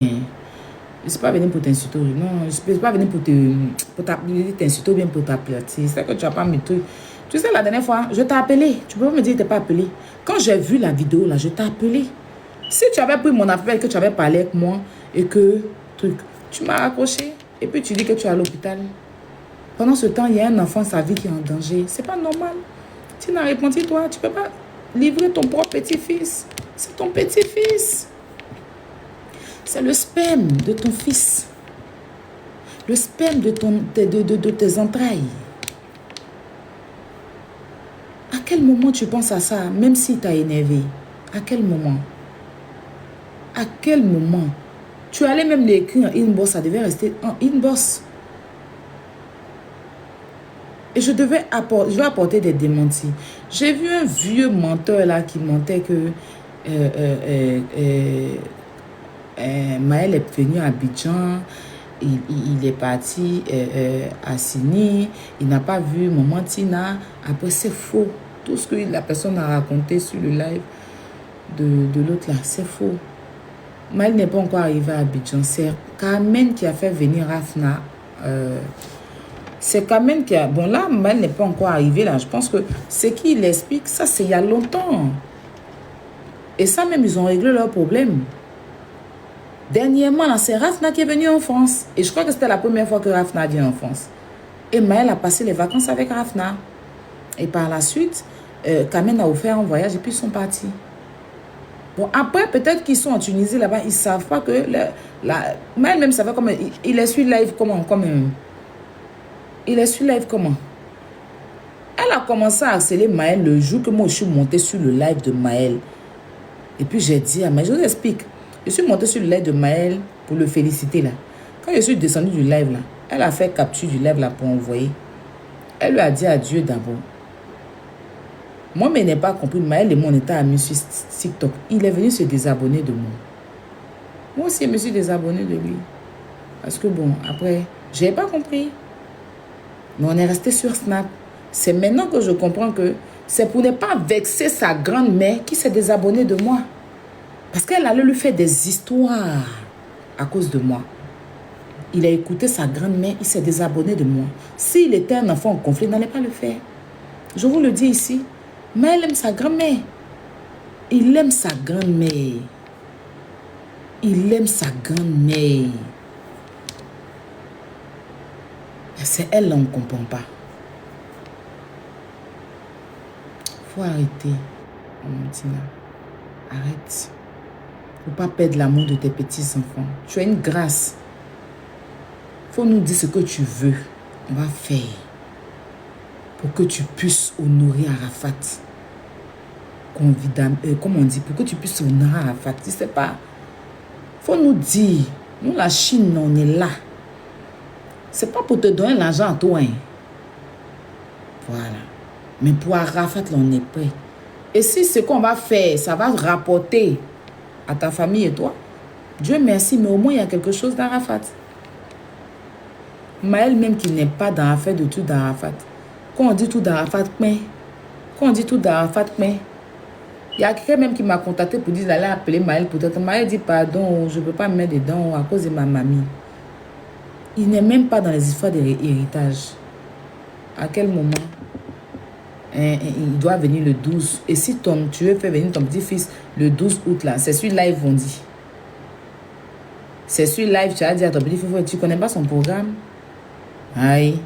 Je ne suis pas venu pour t'insulter. Non, je ne suis pas venu pour t'insulter ou bien pour t'aplatir. C'est que tu n'as pas mis tout. Tu sais, la dernière fois, je t'ai appelé. Tu peux pas me dire que tu n'es pas appelé. Quand j'ai vu la vidéo, là, je t'ai appelé. Si tu avais pris mon appel, que tu avais parlé avec moi et que tu m'as accroché et puis tu dis que tu es à l'hôpital. Pendant ce temps, il y a un enfant, sa vie qui est en danger. C'est pas normal. Tu n'as répondu, toi. Tu ne peux pas livrer ton propre petit-fils. C'est ton petit-fils. C'est le sperme de ton fils. Le sperme de tes entrailles. À quel moment tu penses à ça, même si tu as énervé? À quel moment? À quel moment? Tu allais même l'écrire en inbox, ça devait rester en inbox. Et je vais apporter des démentis. J'ai vu un vieux menteur là qui mentait que Maël est venu à Abidjan, il est parti à Sini, il n'a pas vu Maman Tina. Après, c'est faux. Tout ce que la personne a raconté sur le live de l'autre là, c'est faux. Maël n'est pas encore arrivé à Abidjan. C'est Carmen qui a fait venir Rafna. C'est Carmen qui a... Bon là, Maël n'est pas encore arrivé là. Je pense que ce qu'il explique, ça c'est il y a longtemps. Et ça même, ils ont réglé leur problème. Dernièrement, là, c'est Rafna qui est venu en France. Et je crois que c'était la première fois que Rafna vient en France. Et Maël a passé les vacances avec Rafna. Et par la suite, Carmen a offert un voyage et puis ils sont partis. Bon, après, peut-être qu'ils sont en Tunisie là-bas, ils ne savent pas que... Maël même savait comment... Il est sur live comment Il est sur live comment? Elle a commencé à harceler Maël le jour que moi je suis montée sur le live de Maël. Et puis j'ai dit à Maël, je vous explique. Je suis montée sur le live de Maël pour le féliciter là. Quand je suis descendue du live là, elle a fait capture du live là pour envoyer. Elle lui a dit adieu d'abord. Moi, mais il n'a pas compris. Maël et moi, on était amis sur TikTok. Il est venu se désabonner de moi. Moi aussi, je me suis désabonnée de lui. Parce que bon, après, je n'ai pas compris. Mais on est resté sur Snap. C'est maintenant que je comprends que c'est pour ne pas vexer sa grand-mère qui s'est désabonnée de moi. Parce qu'elle allait lui faire des histoires à cause de moi. Il a écouté sa grand-mère, il s'est désabonné de moi. S'il était un enfant en conflit, il n'allait pas le faire. Je vous le dis ici. Mais elle aime sa grand-mère. Il aime sa grand-mère. Il aime sa grand-mère. C'est elle, on ne comprend pas. Faut arrêter, Tina. Arrête. Faut pas perdre l'amour de tes petits-enfants. Tu as une grâce. Faut nous dire ce que tu veux. On va faire. Pour que tu puisses honorer Arafat. Comme on dit, pour que tu puisses honorer Arafat. Je ne sais pas. Faut nous dire. Nous, la Chine, on est là. C'est pas pour te donner l'argent à toi. Hein. Voilà. Mais pour Arafat, là, on est prêt. Et si ce qu'on va faire, ça va rapporter à ta famille et toi, Dieu merci, mais au moins, il y a quelque chose d'Arafat. Maël, même qui n'est pas dans l'affaire de tout d'Arafat. Quand on dit tout d'Arafat, mais... Quand on dit tout d'Arafat, mais... Il y a quelqu'un même qui m'a contacté pour dire d'aller appeler Maël. Peut-être Maël dit pardon, je ne peux pas me mettre dedans à cause de ma mamie. Il n'est même pas dans les histoires d'héritage. À quel moment il doit venir le 12. Et si tu veux faire venir ton petit-fils le 12 août, là, c'est sur live, on dit. C'est sur live, tu as dit à ton petit-fils, tu ne connais pas son programme. Aïe.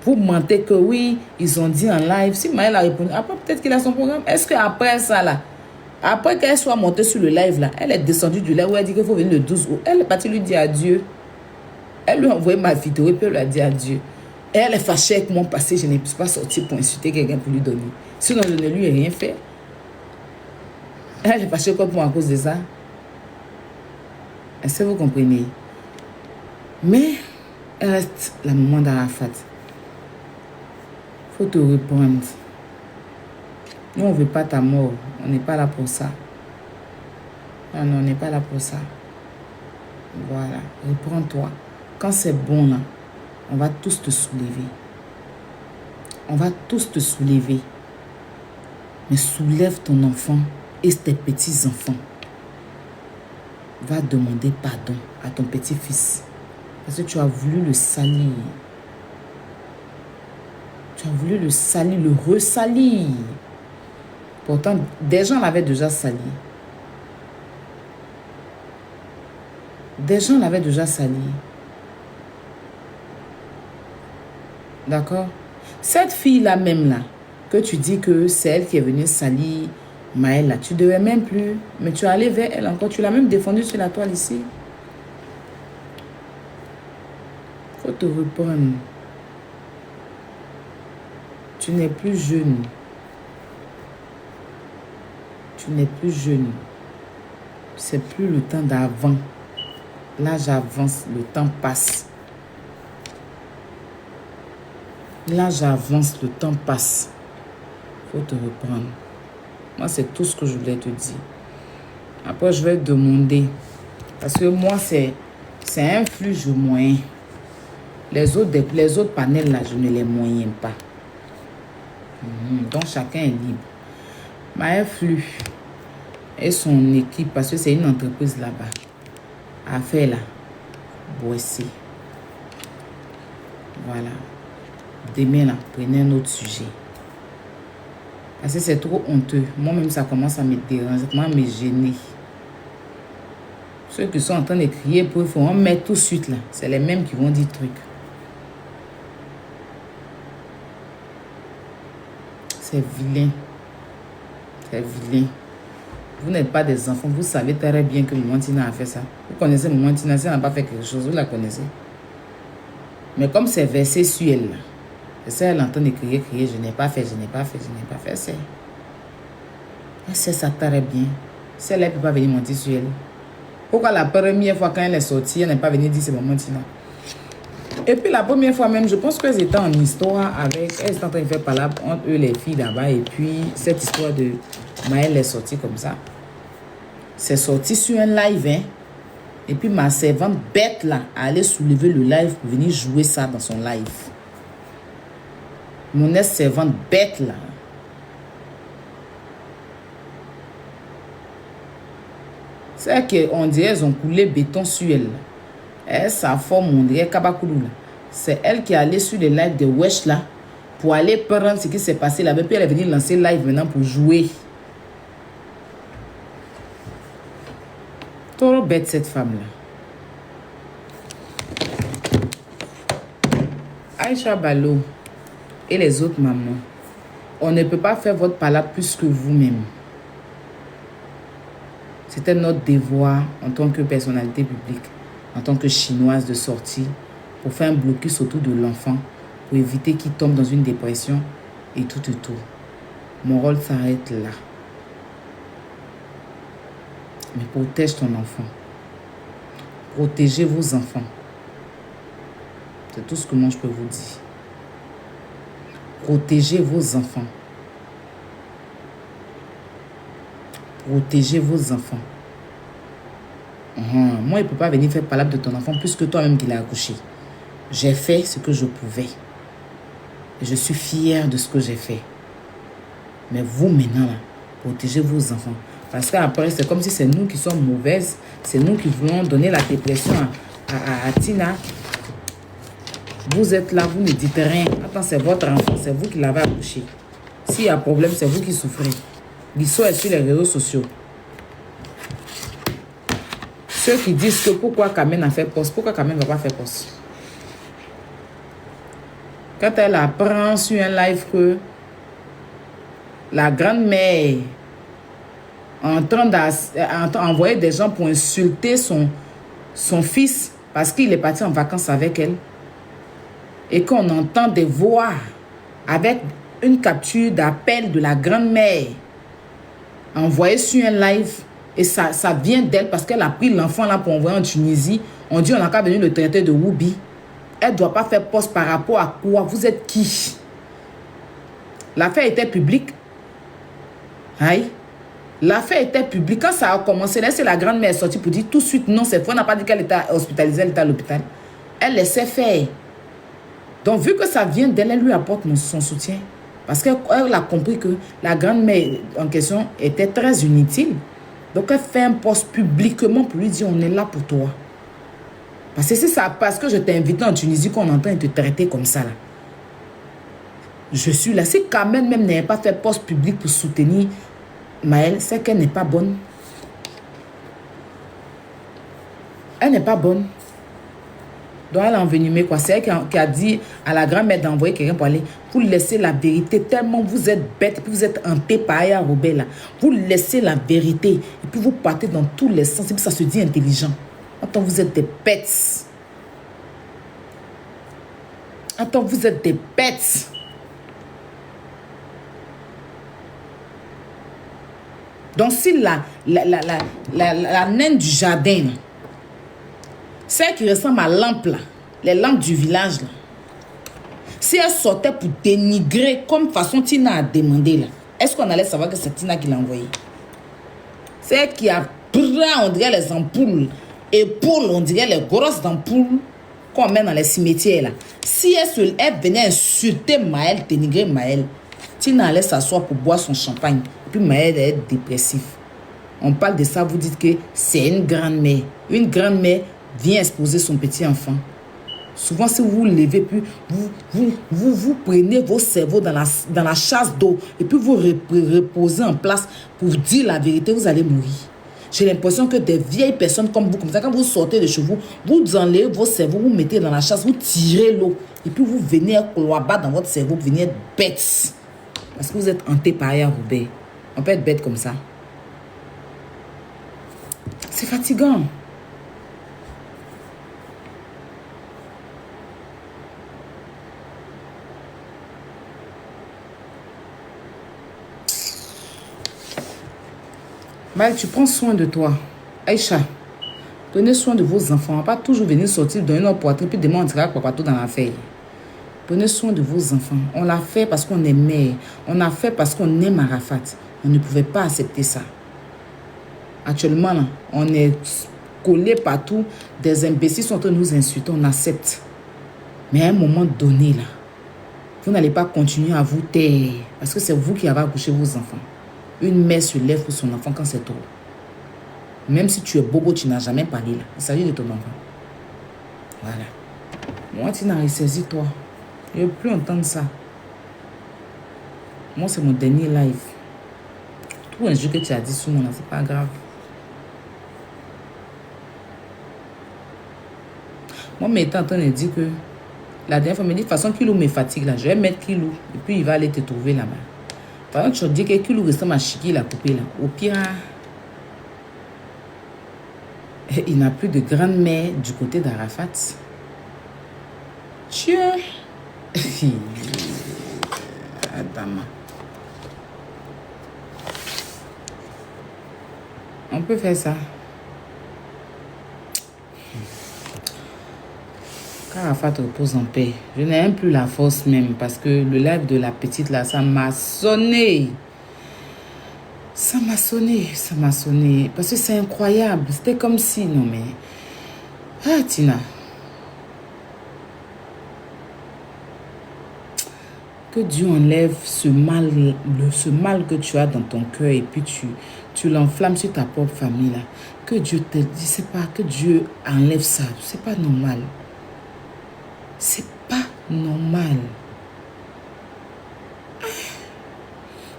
Pour mentir que oui, ils ont dit en live. Si Maël a répondu, après peut-être qu'il a son programme. Est-ce qu'après ça, là, après qu'elle soit montée sur le live, là, elle est descendue du live où elle dit qu'il faut venir le 12 août. Elle est partie lui dire adieu. Elle lui a envoyé ma vidéo et puis elle lui a dit adieu. Et elle est fâchée avec mon passé. Je ne suis pas sortie pour insulter quelqu'un pour lui donner. Sinon, je ne lui ai rien fait. Elle est fâchée contre moi à cause de ça. Est-ce que vous comprenez? Mais elle reste la maman d'Arafat. Faut te reprendre. Nous, on ne veut pas ta mort. On n'est pas là pour ça. Non, non, on n'est pas là pour ça. Voilà. Reprends-toi. Quand c'est bon, là, on va tous te soulever. On va tous te soulever. Mais soulève ton enfant et tes petits-enfants. va demander pardon à ton petit-fils. Parce que tu as voulu le salir. Tu as voulu le salir, le ressalir. Pourtant, des gens l'avaient déjà sali. Des gens l'avaient déjà sali. D'accord? Cette fille-là même là, que tu dis que c'est elle qui est venue salir Maël là, tu ne devais même plus, mais tu es allé vers elle encore, tu l'as même défendue sur la toile ici. Il faut te reprendre. Tu n'es plus jeune. Tu n'es plus jeune. C'est plus le temps d'avant. L'âge avance, le temps passe. L'âge avance, le temps passe. Il faut te reprendre. Moi, c'est tout ce que je voulais te dire. Après, je vais te demander. Parce que moi, c'est un flux moyen. Les autres panels, là, je ne les moyenne pas. Donc, chacun est libre. Ma flux et son équipe, parce que c'est une entreprise là-bas, a fait là, voici. Voilà. Demain, là, prenez un autre sujet. Parce que c'est trop honteux. Moi-même, ça commence à me déranger, à me gêner. Ceux qui sont en train de crier pour il faut en mettre tout de suite là. C'est les mêmes qui vont dire trucs. C'est vilain. C'est vilain. Vous n'êtes pas des enfants. Vous savez très bien que Maman Tina a fait ça. Vous connaissez Maman Tina. Si elle n'a pas fait quelque chose, vous la connaissez. Mais comme c'est versé sur elle là. C'est elle entend de crier, je n'ai pas fait, je n'ai pas fait, je n'ai pas fait. Elle sait ça très bien. Si elle ne peut pas venir mentir sur elle. Pourquoi la première fois quand elle est sortie, elle n'est pas venue dire c'est Maman Tina. Et puis la première fois même, je pense qu'elles étaient en histoire avec... Elles étaient en train de faire palabre entre eux les filles là-bas. Et puis cette histoire de Maëlle est sortie comme ça. C'est sorti sur un live, hein. Et puis ma servante bête là, allait soulever le live pour venir jouer ça dans son live. Mon ex-servante bête là. C'est qu'on dirait qu'elles ont coulé béton sur elle. Elle, sa forme, on dirait Kabakoulou là. C'est elle qui est allée sur les lives de Wesh là pour aller prendre ce qui s'est passé là-bas. Puis elle est venue lancer live maintenant pour jouer. Trop bête cette femme là. Aïcha Balo et les autres mamans, on ne peut pas faire votre palabre plus que vous-même. C'était notre devoir en tant que personnalité publique, en tant que chinoise de sortie, pour faire un blocus autour de l'enfant, pour éviter qu'il tombe dans une dépression et tout et tout. Mon rôle s'arrête là. Mais protège ton enfant. Protégez vos enfants. C'est tout ce que moi je peux vous dire. Protégez vos enfants. Protégez vos enfants. Moi, il ne peut pas venir faire palabre de ton enfant plus que toi-même qui l'as accouché. J'ai fait ce que je pouvais. Et je suis fière de ce que j'ai fait. Mais vous, maintenant, là, protégez vos enfants. Parce qu'après, c'est comme si c'est nous qui sommes mauvaises. C'est nous qui voulons donner la dépression à Tina. Vous êtes là, vous ne dites rien. Attends, c'est votre enfant, c'est vous qui l'avez accouché. S'il y a problème, c'est vous qui souffrez. L'histoire est sur les réseaux sociaux. Ceux qui disent que pourquoi Carmen a fait poste, pourquoi Carmen ne va pas faire poste? Quand elle apprend sur un live que la grand-mère est en train d'envoyer des gens pour insulter son fils parce qu'il est parti en vacances avec elle, et qu'on entend des voix avec une capture d'appel de la grand-mère envoyée sur un live, et ça vient d'elle parce qu'elle a pris l'enfant là pour envoyer en Tunisie. On dit on n'a qu'à venir le traiter de Woubi. Elle ne doit pas faire poste par rapport à quoi? Vous êtes qui? L'affaire était publique. Aïe. L'affaire était publique. Quand ça a commencé, là, c'est la grand-mère sortie pour dire tout de suite non, cette fois, on n'a pas dit qu'elle était hospitalisée, elle était à l'hôpital. Elle laissait faire. Donc, vu que ça vient d'elle, elle lui apporte son soutien. Parce qu'elle a compris que la grand-mère en question était très inutile. Donc, elle fait un post publiquement pour lui dire, on est là pour toi. Parce que c'est ça, parce que je t'ai invité en Tunisie qu'on entend te traiter comme ça, là. Je suis là. Si Carmen même n'avait pas fait post public pour soutenir Maëlle, c'est qu'elle n'est pas bonne. Elle n'est pas bonne. Donc, elle a envenimé quoi. C'est elle qui a dit à la grand-mère d'envoyer quelqu'un pour aller. Vous laissez la vérité. Tellement vous êtes bête. Et puis vous êtes hanté par Aya Robert là. Vous laissez la vérité. Et puis vous partez dans tous les sens. Et puis ça se dit intelligent. Attends, vous êtes des bêtes. Attends, vous êtes des bêtes. Donc si la naine du jardin, celle qui ressemble à lampe là, les lampes du village là, si elle sortait pour dénigrer comme façon Tina a demandé là, est-ce qu'on allait savoir que c'est Tina qui l'a envoyé? C'est elle qui a pris, on dirait les ampoules, épaules, on dirait les grosses ampoules qu'on met dans les cimetières là. Si elle venait insulter Maëlle, dénigrer Maëlle, Tina allait s'asseoir pour boire son champagne. Et puis Maëlle est dépressif. On parle de ça, vous dites que c'est une grand-mère. Une grand-mère vient exposer son petit enfant. Souvent, si vous vous levez, puis vous prenez vos cerveaux dans la chasse d'eau et puis vous reposez en place pour dire la vérité, vous allez mourir. J'ai l'impression que des vieilles personnes comme vous, quand vous sortez de chez vous, vous enlevez vos cerveaux, vous mettez dans la chasse, vous tirez l'eau et puis vous venez cloabat dans votre cerveau, vous venez être bête. Parce que vous êtes hanté par Aya Robert. On peut être bête comme ça. C'est fatigant. Maëlle, tu prends soin de toi. Aïcha, prenez soin de vos enfants. On ne va pas toujours venir sortir dans une poitrine puis demander on dira quoi partout dans la feuille. Prenez soin de vos enfants. On l'a fait parce qu'on est mère. On l'a fait parce qu'on aime Arafat. On ne pouvait pas accepter ça. Actuellement, là, on est collé partout. Des imbéciles sont en train de nous insulter. On accepte. Mais à un moment donné, là, vous n'allez pas continuer à vous taire. Parce que c'est vous qui avez accouché vos enfants. Une mère se lève pour son enfant quand c'est trop. Même si tu es bobo, tu n'as jamais parlé là. Il s'agit de ton enfant. Voilà. Moi, tu n'as ressaisis-toi. Je ne veux plus entendre ça. Moi, c'est mon dernier live. Tout un jeu que tu as dit sur moi, c'est pas grave. Moi, mais étant en train de dire que la dernière fois, me dit, de toute façon, Kilou me fatigue là. Je vais mettre Kilou. Et puis, il va aller te trouver là-bas. Par exemple, tu dis que Kilou ressemble à Chiki, il a coupé là. Au pire, il n'a plus de grande-mère du côté d'Arafat. Dieu. Attends. On peut faire ça. Qu'Arafat repose en paix. Je n'ai même plus la force même parce que le live de la petite là, ça m'a sonné. Ça m'a sonné. Parce que c'est incroyable. C'était comme si, non mais... Ah, Tina. Que Dieu enlève ce mal que tu as dans ton cœur et puis tu l'enflammes sur ta propre famille là. Que Dieu te dit, c'est pas que Dieu enlève ça. C'est pas normal. C'est pas normal.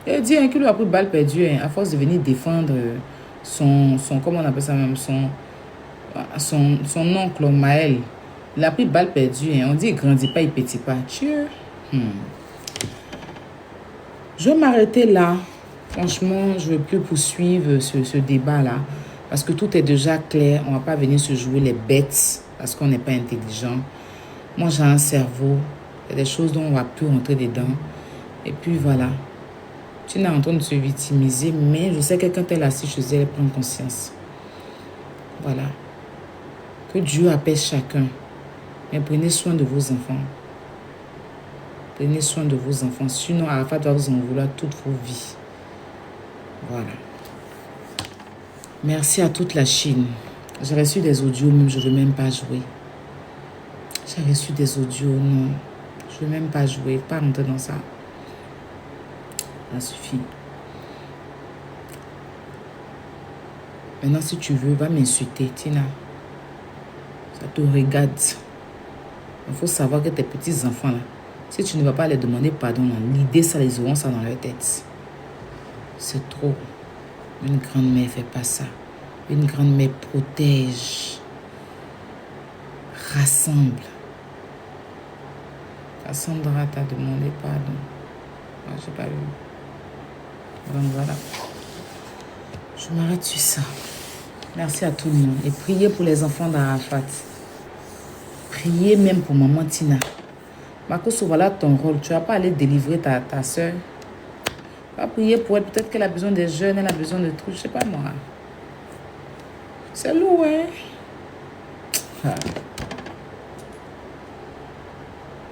Il dit qu'il lui a pris balle perdue à force de venir défendre son comment on appelle ça même, son oncle Maëlle. Il a pris balle perdue. On dit il grandit pas, il petit pas. Dieu. Je vais m'arrêter là. Franchement, je ne veux plus poursuivre ce débat-là. Parce que tout est déjà clair. On ne va pas venir se jouer les bêtes parce qu'on n'est pas intelligent. Moi, j'ai un cerveau. Il y a des choses dont on ne va plus rentrer dedans. Et puis voilà. Tu n'es en train de se victimiser, mais je sais que quand elle est assise chez elle, elle prend conscience. Voilà. Que Dieu apaise chacun. Mais prenez soin de vos enfants. Prenez soin de vos enfants. Sinon, Arafat doit vous en vouloir toute vos vies. Voilà. Merci à toute la Chine. J'ai reçu des audios, même je ne veux même pas jouer. J'ai reçu des audios, non. Je ne veux même pas jouer. Pas rentrer dans ça. Ça suffit. Maintenant, si tu veux, va m'insulter, Tina. Ça te regarde. Il faut savoir que tes petits-enfants, là, si tu ne vas pas les demander pardon, l'idée, ça, les auront ça dans leur tête. C'est trop. Une grand-mère ne fait pas ça. Une grand-mère protège. Rassemble. Cassandra t'a demandé pardon. Moi, j'ai pas vu. Donc voilà. Je m'arrête sur ça. Merci à tout le monde. Et priez pour les enfants d'Arafat. Priez même pour maman Tina. Marcos, voilà ton rôle. Tu vas pas aller délivrer ta soeur. Va prier pour elle. Peut-être qu'elle a besoin des jeunes, elle a besoin de trucs. Je sais pas moi. C'est lourd, hein? Ah.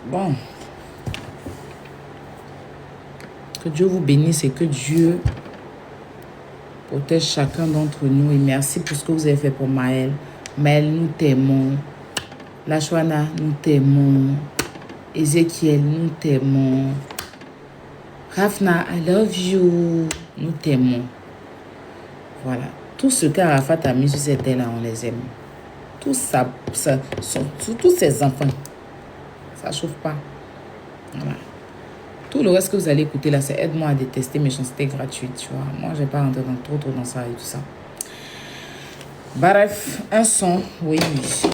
Bon. Que Dieu vous bénisse et que Dieu protège chacun d'entre nous. Et merci pour ce que vous avez fait pour Maël. Maël, nous t'aimons. Lashwana, nous t'aimons. Ézéchiel, nous t'aimons. Rafna, I love you. Nous t'aimons. Voilà. Tout ce qu'Arafat a mis sur cette terre-là, on les aime. Tout ça, tous ces enfants, ça chauffe pas. Voilà. Tout le reste que vous allez écouter là, c'est aide-moi à détester méchanceté gratuite, tu vois. Moi, je vais pas rentrer trop dans ça et tout ça. Bref, un son, oui.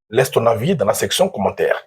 Laisse ton avis dans la section commentaires.